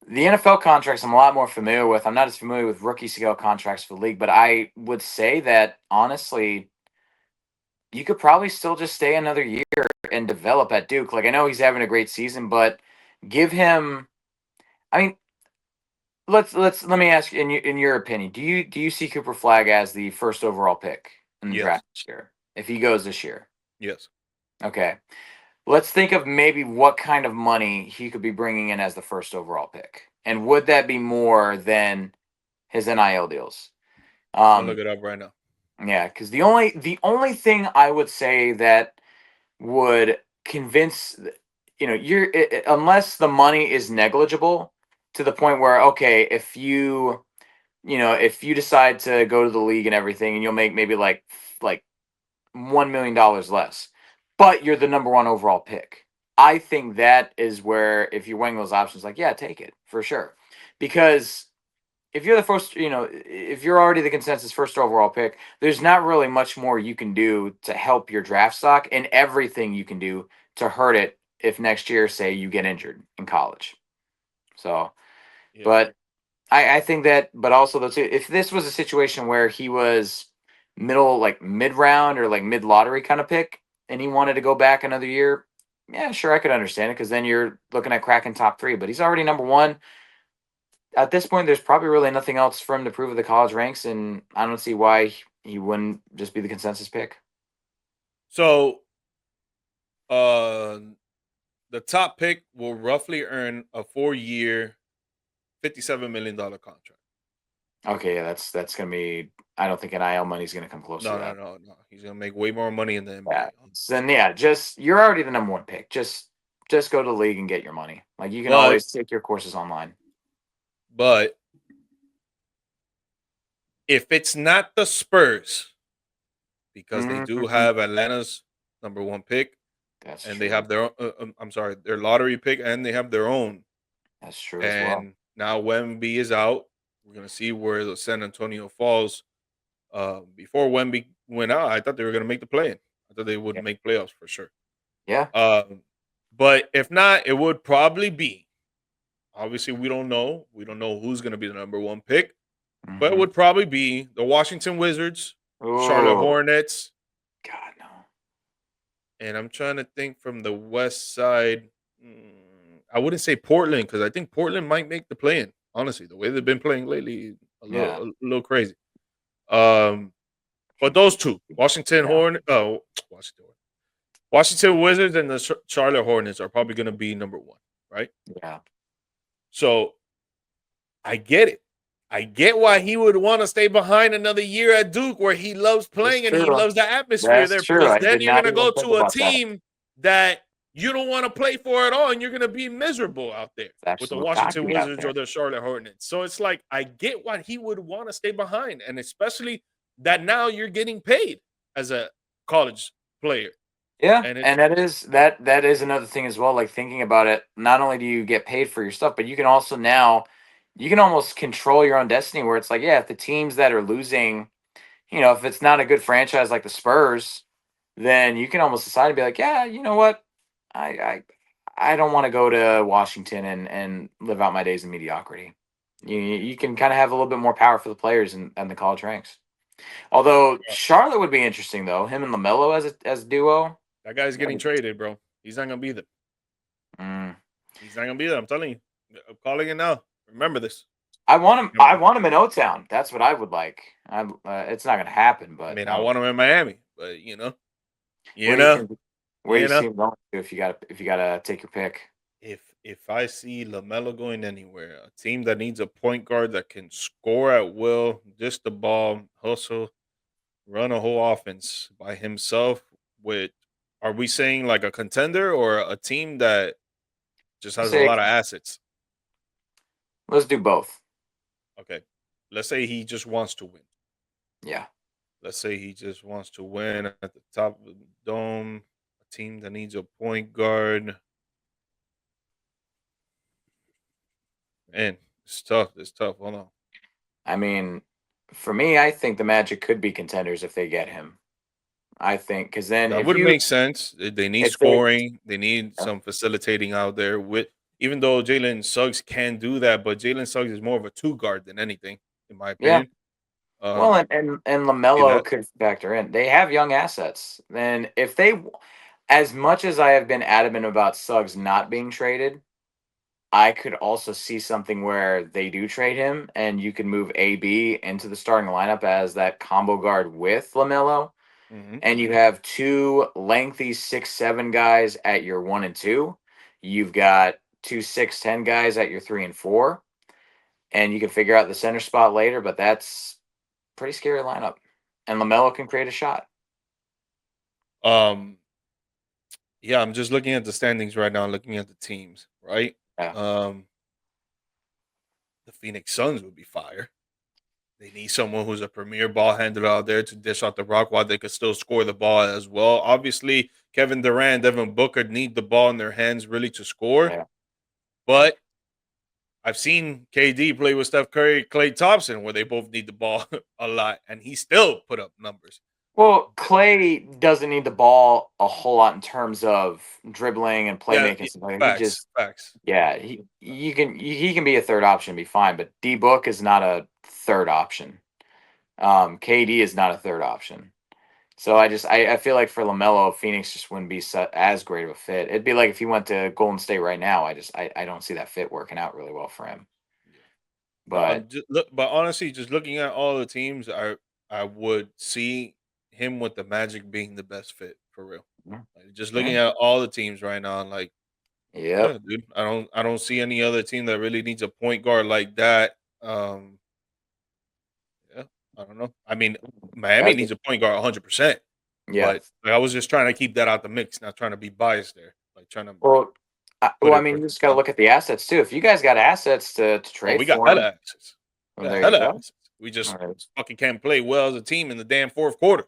The NFL contracts I'm a lot more familiar with. I'm not as familiar with rookie scale contracts for the league, but I would say that honestly, you could probably still just stay another year and develop at Duke. Like I know he's having a great season, but give him. I mean, let me ask you in your opinion, do you see Cooper Flagg as the first overall pick in the draft this year if he goes this year? Yes. Okay. Let's think of maybe what kind of money he could be bringing in as the first overall pick. And would that be more than his NIL deals? I'll look it up right now. Yeah, because the only thing I would say that would convince unless the money is negligible to the point where if you decide to go to the league and everything and you'll make maybe like $1 million less, but you're the number 1 overall pick. I think that is where, if you're weighing those options, like, yeah, take it for sure. Because if you're the first, if you're already the consensus first overall pick, there's not really much more you can do to help your draft stock, and everything you can do to hurt it if next year, say, you get injured in college. So, but I think that, but also though, too, if this was a situation where he was mid round or like mid lottery kind of pick, and he wanted to go back another year, yeah, sure, I could understand it because then you're looking at cracking top 3. But he's already number 1. At this point, there's probably really nothing else for him to prove at the college ranks, and I don't see why he wouldn't just be the consensus pick. So, the top pick will roughly earn a 4-year, $57 million contract. Okay, yeah, that's gonna be. I don't think NIL money's gonna come close to that. No. He's gonna make way more money in the NBA. Then just you're already the number 1 pick. Just go to the league and get your money. Like you can always take your courses online. But if it's not the Spurs, because they do have Atlanta's number 1 pick, they have their own, their lottery pick, and they have their own. That's true as well. And now Wemby is out. We're gonna see where the San Antonio falls. Before Wemby went out, I thought they were gonna make the play-in. I thought they would make playoffs for sure. Yeah. But if not, it would probably be. Obviously, we don't know. We don't know who's gonna be the number 1 pick, but it would probably be the Washington Wizards, Charlotte Hornets. God no. And I'm trying to think from the West side. I wouldn't say Portland because I think Portland might make the play-in. Honestly, the way they've been playing lately, a little crazy. But those two, Washington Wizards and the Charlotte Hornets are probably going to be number 1, right? Yeah. So I get it. I get why he would want to stay behind another year at Duke, where he loves That's playing and he true. loves the atmosphere That's there. true. Because I then did you're not gonna go even think to a about that. team that you don't want to play for at all, and you're gonna be miserable out there It's with the absolute Washington cocky out Wizards there. or the Charlotte Hornets. So it's like I get why he would want to stay behind, and especially that now you're getting paid as a college player. Yeah, And and that is another thing as well. Like thinking about it, not only do you get paid for your stuff, but you can also now you can almost control your own destiny. Where it's like, yeah, if the teams that are losing, if it's not a good franchise like the Spurs, then you can almost decide to be like, yeah, you know what, I I don't want to go to Washington and live out my days in mediocrity. You can kind of have a little bit more power for the players and the college ranks. Although Charlotte would be interesting though, him and LaMelo as a duo. that guy's getting traded, bro. He's not gonna be there. Mm. He's not gonna be there. I'm telling you. I'm calling it now. Remember this. I want him. I want him in O-Town. That's what I would like. It's not going to happen, I but mean, I want him in Miami, but you where do you know, think where do you you see know. him going to if you gotta take your pick? If I see LaMelo going anywhere, a team that needs a point guard that can score at will, just the ball, hustle, run a whole offense by himself. With Are we saying like a contender or a team that just has a Say lot of assets? let's do both. Okay, let's say he just wants to win. Yeah. Let's say he just wants to win at the top of the dome. A team that needs a point guard. Man, it's tough. It's tough. Hold on. I mean, for me, I think the Magic could be contenders if they get him. I think because then That would make sense. They need if they scoring. They need some facilitating out there. With Even though Jalen Suggs can do that, but Jalen Suggs is more of a two guard than anything, in my yeah. opinion. Well, Um, and See Lamelo that? could factor in. They have young assets. Then if they, as much as I have been adamant about Suggs not being traded, I could also see something where they do trade him and you can move AB into the starting lineup as that combo guard with LaMelo. Hmm. And you have two lengthy 6'7" guys at your 1 and 2. You've got two 6'10" guys at your 3 and 4. And you can figure out the center spot later, but that's pretty scary lineup. And LaMelo can create a shot. Um, yeah, I'm just looking at the standings right now, looking at the teams, right? Yeah. Um, the Phoenix Suns would be fire. They need someone who's a premier ball handler out there to dish out the rock while they could still score the ball as well. Obviously, Kevin Durant, Devin Booker need the ball in their hands really to score. Yeah. But I've seen KD play with Steph Curry, Klay Thompson, where they both need the ball a lot, and he still put up numbers. Well, Clay doesn't need the ball a whole lot in terms of dribbling and Yeah, playmaking. Stuff like that. He facts, just, facts. yeah, he can be a third option and be fine, but D Book is not a third option. KD is not a third option. So I feel like for LaMelo, Phoenix just wouldn't be as great of a fit. It'd be like if he went to Golden State right now. I don't see that fit working out really well for him. Yeah. But But honestly, just looking at all the teams, I would see him with the Magic being the best fit for real. Like, just looking yeah, at all the teams right now, like, yeah, yep. dude, I don't see any other team that really needs a point guard like that. Yeah, I don't know. I mean, Miami That's needs a point guard 100%, yeah. but like, I was just trying to keep that out the mix, not trying to be biased there, like trying to Well, put I it mean, you versus just got to them. look at the assets too. If you guys got assets to Oh, trade we got for him, hella assets. We well, got there you hella go. assets. We just All right. fucking can't play well as a team in the damn fourth quarter.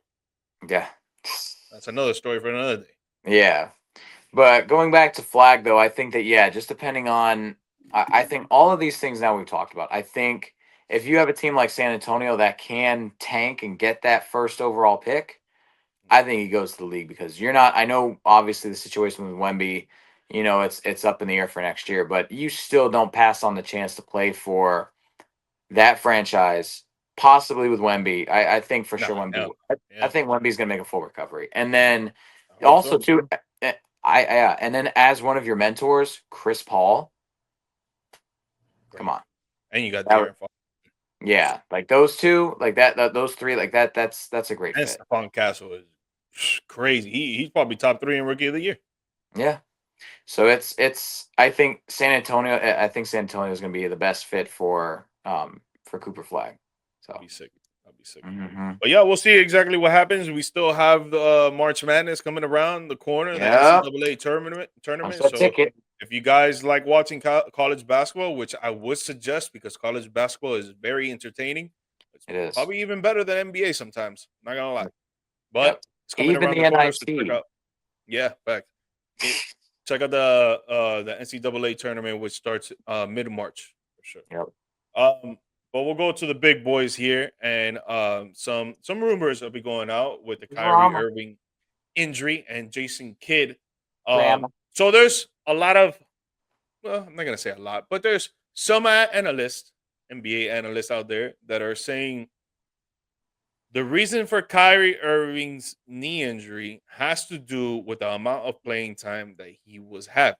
Yeah. That's another story for another day. Yeah. But going back to flag though, I think that just depending on I think all of these things now we've talked about. I think if you have a team like San Antonio that can tank and get that first overall pick, I think he goes to the league because you're not I know obviously the situation with Wemby, it's up in the air for next year, but you still don't pass on the chance to play for that franchise, possibly with Wemby. I think for sure Nah, Wemby. hell, I yeah, think Wemby's gonna make a full recovery, and then I hope also so. too, and then as one of your mentors, Chris Paul. Come Great, on, and you got that would, Darren Fox yeah, like those two, like those three, like that. That's a great and fit. Stephon Castle is crazy. He's probably top 3 in rookie of the year. Yeah. So it's I think San Antonio. I think San Antonio is going to be the best fit for Cooper Flag. So I'll be sick. Mm-hmm. But yeah, we'll see exactly what happens. We still have the March Madness coming around the corner, the NCAA tournament. So if you guys like watching college basketball, which I would suggest because college basketball is very entertaining, it is probably even better than NBA sometimes. Not gonna lie, but it's coming even around the the corner. NIC. So check out, fact. Check out the NCAA tournament, which starts mid-March for sure. Yep. But we'll go to the big boys here, and some rumors will be going out with the Kyrie Irving injury and Jason Kidd. So there's a lot of, well, I'm not gonna say a lot, but there's some analysts, NBA analysts out there that are saying the reason for Kyrie Irving's knee injury has to do with the amount of playing time that he was having.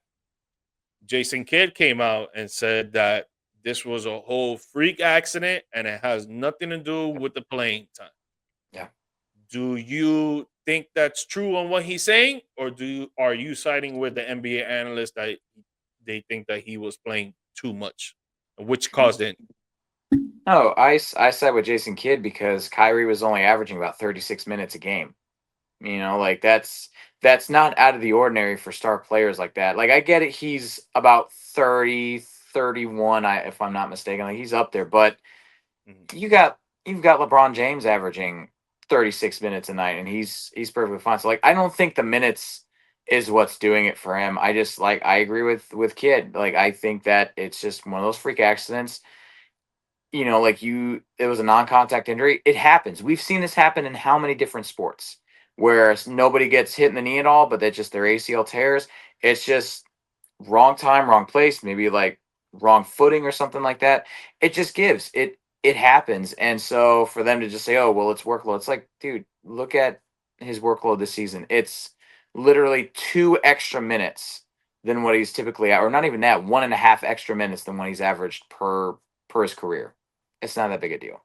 Jason Kidd came out and said that this was a whole freak accident and it has nothing to do with the playing time. Yeah. Do you think that's true on what he's saying, or are you siding with the NBA analyst that they think that he was playing too much, which caused it? No, I side with Jason Kidd because Kyrie was only averaging about 36 minutes a game. Like that's not out of the ordinary for star players like that. Like I get it, he's about 30, 31, if I'm not mistaken. Like he's up there, but you've got LeBron James averaging 36 minutes a night, and he's perfectly fine. So like I don't think the minutes is what's doing it for him. I just I agree with Kidd. Like I think that it's just one of those freak accidents. It was a non-contact injury. It happens. We've seen this happen in how many different sports where nobody gets hit in the knee at all, but that's just their ACL tears. It's just wrong time, wrong place, maybe like wrong footing or something like that. It just gives. It happens. And so for them to just say, oh, well, it's workload. It's like, dude, look at his workload this season. It's literally 2 extra minutes than what he's typically at, or not even that, 1.5 extra minutes than what he's averaged per his career. It's not that big a deal.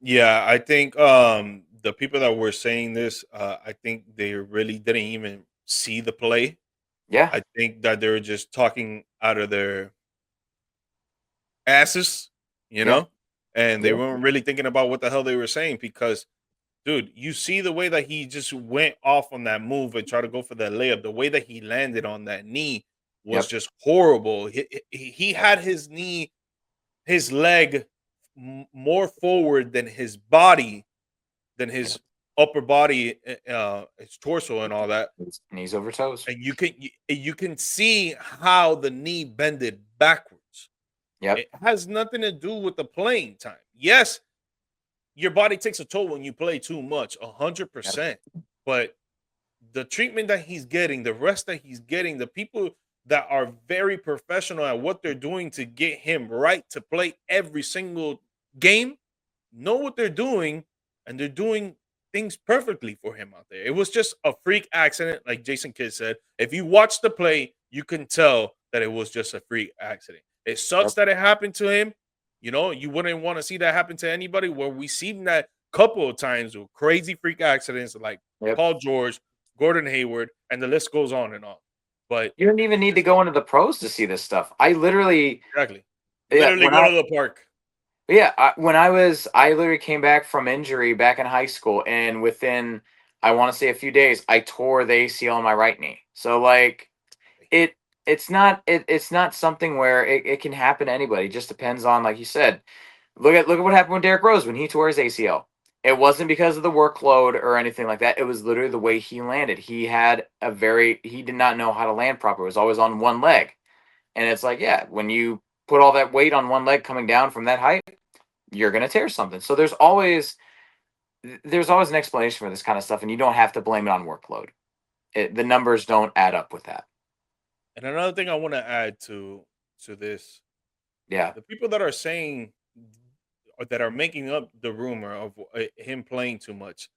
Yeah, I think the people that were saying this, I think they really didn't even see the play. Yeah. I think that they were just talking out of their asses, and they weren't really thinking about what the hell they were saying because, dude, you see the way that he just went off on that move and tried to go for that layup. The way that he landed on that knee was just horrible. He had his knee, his leg more forward than his body, than his upper body, his torso and all that. Knees over toes. And you can see how the knee bended backwards. Yep. It has nothing to do with the playing time. Yes, your body takes a toll when you play too much, 100%. But the treatment that he's getting, the rest that he's getting, the people that are very professional at what they're doing to get him right to play every single game know what they're doing, and they're doing things perfectly for him out there. It was just a freak accident, like Jason Kidd said. If you watch the play, you can tell that it was just a freak accident. It sucks that it happened to him. You wouldn't want to see that happen to anybody. Where we seen that couple of times with crazy freak accidents like Paul George, Gordon Hayward, and the list goes on and on. But you don't even need to go into the pros to see this stuff. I literally go to the park. Yeah, I literally came back from injury back in high school, and within, I want to say, a few days, I tore the ACL on my right knee. So like, it's not something where it can happen to anybody. It just depends on, like you said, look at what happened with Derrick Rose when he tore his ACL. It wasn't because of the workload or anything like that. It was literally the way he landed. He did not know how to land properly. It was always on one leg, and it's like, yeah, when you put all that weight on one leg coming down from that height, you're going to tear something. So there's always an explanation for this kind of stuff, and you don't have to blame it on workload. The numbers don't add up with that. And another thing I want to add to this, the people that are saying, or that are making up the rumor of him playing too much,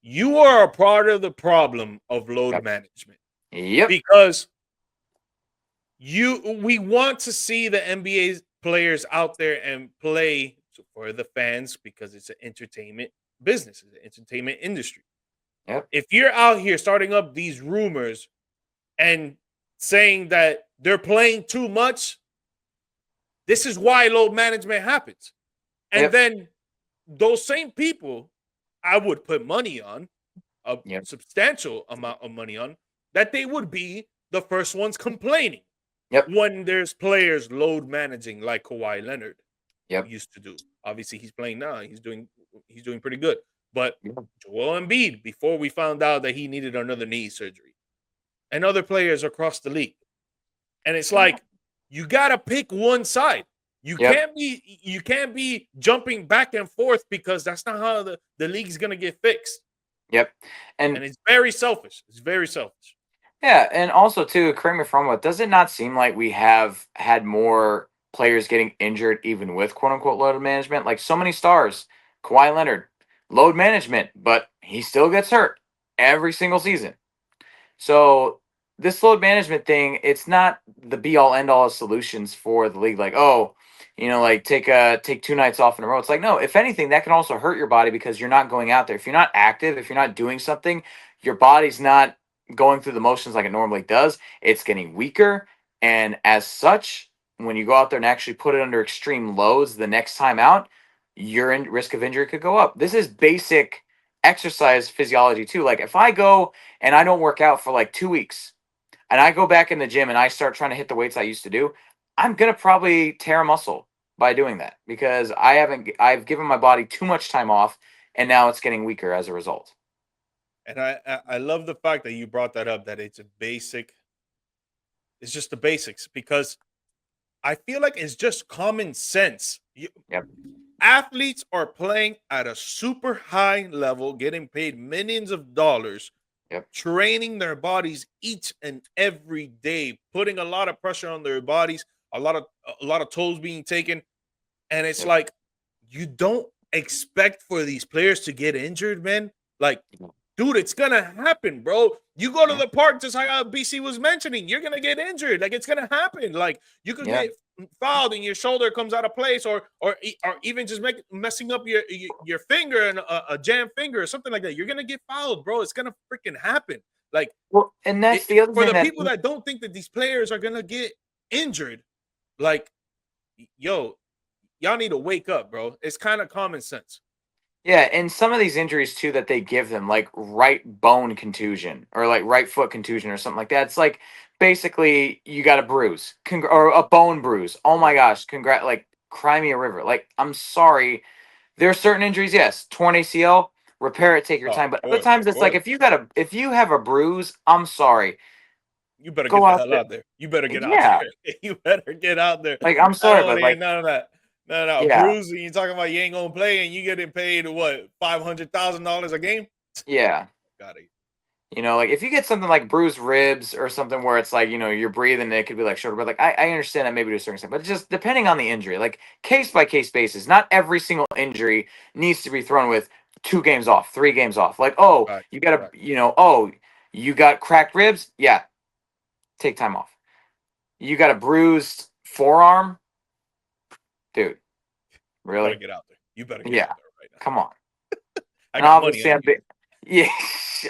you are a part of the problem of load management. Yep. Because we want to see the NBA players out there and play for the fans because it's an entertainment business, it's an entertainment industry. Yep. If you're out here starting up these rumors and saying that they're playing too much, this is why load management happens. And then those same people, I would put money on, a substantial amount of money on, that they would be the first ones complaining when there's players load managing like Kawhi Leonard used to do. Obviously, he's playing now. He's doing pretty good. But Joel Embiid, before we found out that he needed another knee surgery, and other players across the league. And it's like, you gotta pick one side. You can't be jumping back and forth, because that's not how the league's gonna get fixed. And it's very selfish. It's very selfish. Yeah, and also too, correct me if I'm wrong, does it not seem like we have had more players getting injured even with quote unquote load management? Like so many stars, Kawhi Leonard, load management, but he still gets hurt every single season. So this load management thing, it's not the be all end all of solutions for the league. Like, oh, like take 2 nights off in a row. It's like, no, if anything, that can also hurt your body because you're not going out there. If you're not active, if you're not doing something, your body's not going through the motions like it normally does. It's getting weaker. And as such, when you go out there and actually put it under extreme loads the next time out, your risk of injury could go up. This is basic exercise physiology too. Like if I go and I don't work out for like 2 weeks and I go back in the gym and I start trying to hit the weights I used to do, I'm going to probably tear a muscle by doing that because I've given my body too much time off and now it's getting weaker as a result. And I love the fact that you brought that up, that it's just the basics, because I feel like it's just common sense. Athletes are playing at a super high level, getting paid millions of dollars, training their bodies each and every day, putting a lot of pressure on their bodies, a lot of tolls being taken. And it's like, you don't expect for these players to get injured, man. Like, dude, it's gonna happen, bro. You go to the park, just like BC was mentioning, you're gonna get injured. Like, it's gonna happen. Like, you could get fouled and your shoulder comes out of place, or even just messing up your finger and a jammed finger or something like that. You're gonna get fouled, bro. It's gonna freaking happen. Like, well, and that's the other for thing the people that don't think that these players are gonna get injured. Like, yo, y'all need to wake up, bro. It's kind of common sense. Yeah, and some of these injuries too that they give them, like right bone contusion or like right foot contusion or something like that. It's like basically you got a bruise or a bone bruise. Oh my gosh, like cry me a river. Like, I'm sorry. There are certain injuries, yes, torn ACL, repair it, take your time. But other times it's like if you have a bruise, I'm sorry. You better get the hell out there. You better get out there. You better get out there. Like, I'm sorry, but like none of that. No. Yeah. Bruise, and you're talking about you ain't gonna play and you getting paid what, $500,000 a game? Yeah. Got it. Like if you get something like bruised ribs or something where it's like, you're breathing and it could be like shoulder, but like I understand that maybe to a certain extent, but just depending on the injury, like case by case basis, not every single injury needs to be thrown with 2 games off, 3 games off. Like, you got to, you got cracked ribs. Yeah. Take time off. You got a bruised forearm. Dude, really? You better get out there. You better get out there right now. Come on. I got money. Yeah,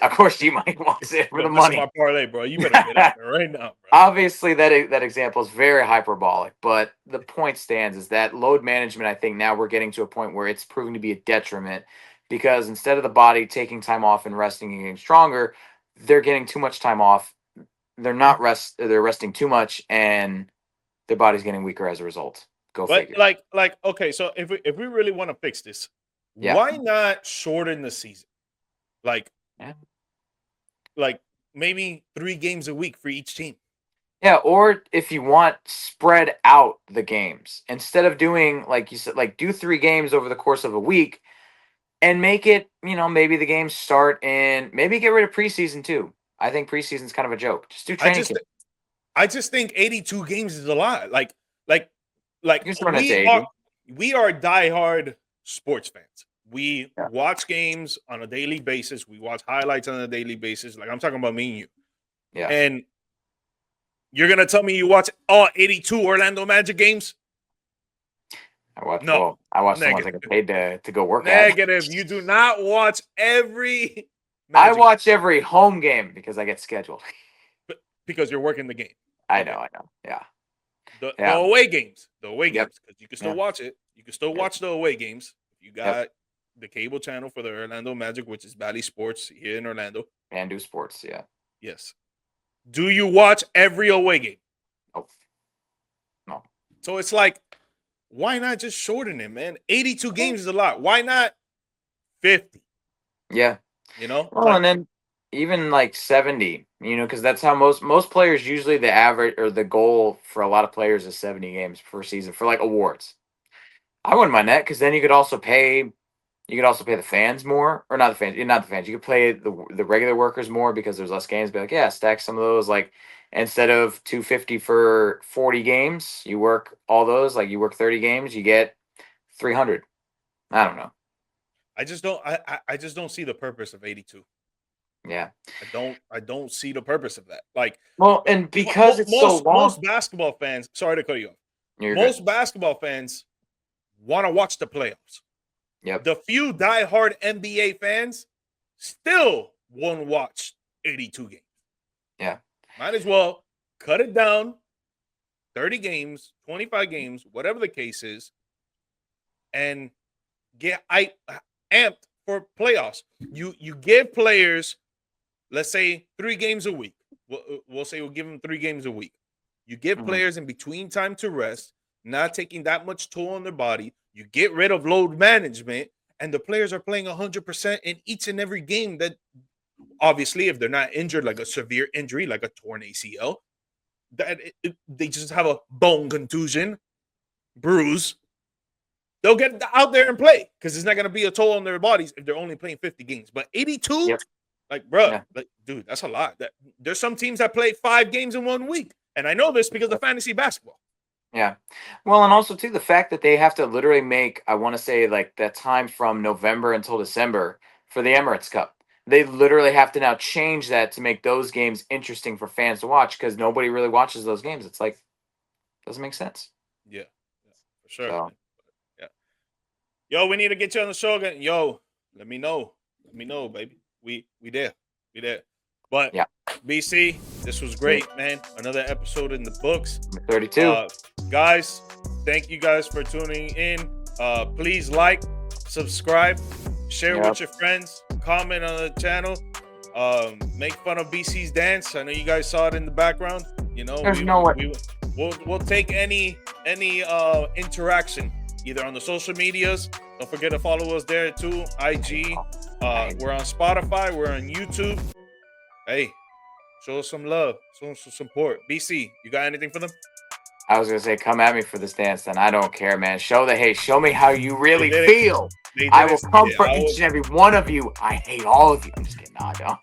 of course you might want to say for the money. My parlay, bro. You better get out there right now, bro. Obviously, that example is very hyperbolic, but the point stands is that load management, I think now we're getting to a point where it's proving to be a detriment because instead of the body taking time off and resting and getting stronger, they're getting too much time off. They're resting too much, and their body's getting weaker as a result. Go figure. Like, okay, so if we really want to fix this, why not shorten the season? Like maybe 3 games a week for each team. Yeah, or if you want, spread out the games instead of doing, like you said, like do 3 games over the course of a week, and make it, maybe the games start in, maybe get rid of preseason too. I think preseason's kind of a joke. Just do training camp. I just think 82 games is a lot. Like we are diehard sports fans. We watch games on a daily basis. We watch highlights on a daily basis. Like, I'm talking about me and you. Yeah. And you're going to tell me you watch all 82 Orlando Magic games? I watch the ones I get paid to go work Negative. You do not watch every Magic. I watch every home game because I get scheduled. Because you're working the game. I know. Yeah. The away games. The away games. Because you can still watch it. You can still watch the away games. You got Yep. the cable channel for the Orlando Magic, which is Bally Sports here in Orlando. And do sports, yeah. Yes. Do you watch every away game? Nope. No. So it's like, why not just shorten it, man? 82 games is a lot. Why not 50? Yeah. You know? Well, and then even like 70, because that's how most players usually the average or the goal for a lot of players is 70 games per season for like awards. I wouldn't mind that because then you could also pay the fans more, or not the fans. You could pay the regular workers more because there's less games. Be like, yeah, stack some of those. Like instead of $250 for 40 games, you work all those. Like you work 30 games, you get 300. I don't know. I just don't see the purpose of 82. Yeah. I don't see the purpose of that. Like, well, and because it's so long, most basketball fans. Sorry to cut you off. Most basketball fans want to watch the playoffs. Yep. The few diehard NBA fans still won't watch 82 games. Yeah. Might as well cut it down, 30 games, 25 games, whatever the case is, and get amped for playoffs. You give players, let's say 3 games a week. We'll say we'll give them 3 games a week. You give players in between time to rest, not taking that much toll on their body. You get rid of load management, and the players are playing 100% in each and every game. That obviously, if they're not injured, like a severe injury, like a torn ACL, they just have a bone contusion, bruise, they'll get out there and play because it's not going to be a toll on their bodies if they're only playing 50 games. But 82, like, bro, like, dude, that's a lot. There's some teams that play 5 games in 1 week, and I know this because of fantasy basketball. Yeah. Well, and also, too, the fact that they have to literally make, I want to say, like, that time from November until December for the Emirates Cup. They literally have to now change that to make those games interesting for fans to watch because nobody really watches those games. It's like, doesn't make sense. Yeah, for sure. So. Yeah. Yo, we need to get you on the show again. Yo, let me know. Let me know, baby. We there. We there. But yeah. BC, this was great, man. Another episode in the books. 32. Guys, thank you guys for tuning in. Please like, subscribe, share with your friends, comment on the channel, make fun of BC's dance. I know you guys saw it in the background. You know, we'll take any interaction either on the social medias. Don't forget to follow us there too. IG. We're on Spotify. We're on YouTube. Hey, show us some love, show us some support. BC, you got anything for them? I was gonna say, come at me for this dance, then. I don't care, man. Show me how you really feel. I will come for each and every one of you. I hate all of you. I'm just kidding. Nah, I don't.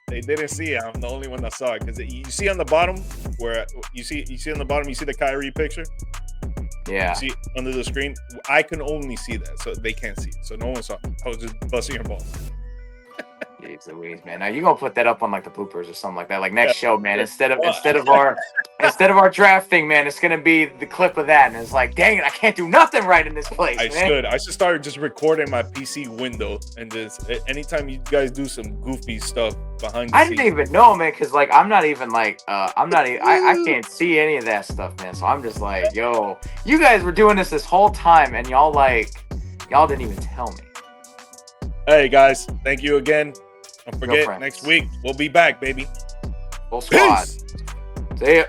They didn't see it. I'm the only one that saw it because you see on the bottom where you see on the bottom. You see the Kyrie picture. Yeah. You see under the screen. I can only see that, so they can't see it. So no one saw it. I was just busting your balls. Jeez Louise, man. Now you gonna put that up on like the bloopers or something like that. Like next show, man. Instead of our draft thing, man, it's gonna be the clip of that, and it's like, dang it, I can't do nothing right in this place. I should start just recording my PC window and just anytime you guys do some goofy stuff behind the scenes. I didn't even know, man, because like I'm not even like I can't see any of that stuff, man. So I'm just like, yo, you guys were doing this whole time, and y'all didn't even tell me. Hey guys, thank you again. Don't forget, next week we'll be back, baby. Full squad. Peace. See ya.